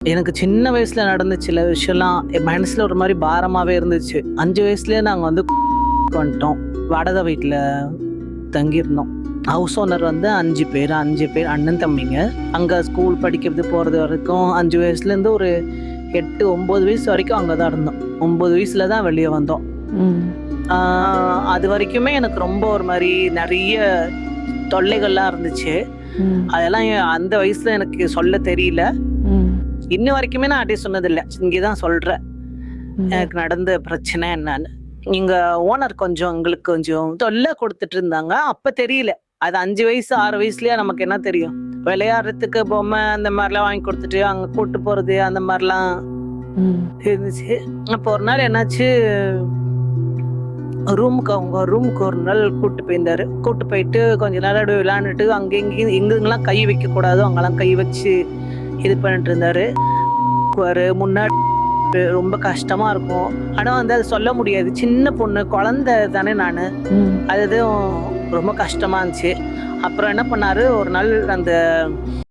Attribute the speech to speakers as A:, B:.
A: எனக்கு சின்ன வயசுல நடந்த சில விஷயம்லாம் என் மனசுல ஒரு மாதிரி பாரமாவே இருந்துச்சு. 5 வயசுலயே நாங்க வந்து வந்துட்டோம். வாடகை வீட்டுல தங்கியிருந்தோம். ஹவுஸ் ஓனர் வந்து 5 பேர் அண்ணன் தம்பிங்க. அங்க ஸ்கூல் படிக்கிறது போறது வரைக்கும் 5 வயசுல இருந்து ஒரு 8, 9 வயசு வரைக்கும் அங்கதான் இருந்தோம். 9 வயசுல தான் வெளியே வந்தோம்.
B: ம்.
A: அது வரைக்குமே எனக்கு ரொம்ப ஒரு மாதிரி நிறைய தொல்லைகள்லாம் இருந்துச்சு.
B: ம்.
A: அதெல்லாம் அந்த வயசுல எனக்கு சொல்ல தெரியல.
B: ம்.
A: இன்ன வரைக்குமே நான் அப்படியே சொன்னதில்லை. இங்கதான் சொல்றேன்
B: ம்.
A: எனக்கு நடந்த பிரச்சனை என்னன்னு. இங்க ஓனர் கொஞ்சம் எங்களுக்கு கொஞ்சம் தொல்லை கொடுத்துட்டு இருந்தாங்க. அப்ப தெரியல. அது 5 வயசு 6 வயசுலயா நமக்கு என்ன தெரியும்? விளையாடுறதுக்கு பொம்மை அந்த மாதிரிலாம் வாங்கி கொடுத்துட்டு அங்க கூட்டு போறது அந்த மாதிரிலாம்
B: ம்.
A: இருந்துச்சு. அப்போ ஒரு நாள் என்னாச்சு, அவங்க ரூமுக்கு ஒரு நாள் கூட்டு போயிருந்தாரு. கூட்டு போயிட்டு கொஞ்ச நேரம் அப்படியே விளையாண்டுட்டு அங்க எங்கெங்கெல்லாம் கை வைக்க கூடாதோ அங்கெல்லாம் கை வச்சு இது பண்ணிட்டு இருந்தாரு. முன்னாடி ரொம்ப கஷ்டமா இருக்கும். ஆனா வந்து அது சொல்ல முடியாது. சின்ன பொண்ணு, குழந்தை தானே நானு.
B: ம்.
A: அது ரொம்ப கஷ்டமா இருந்துச்சு. அப்புறம் என்ன பண்ணாரு, ஒரு நாள் அந்த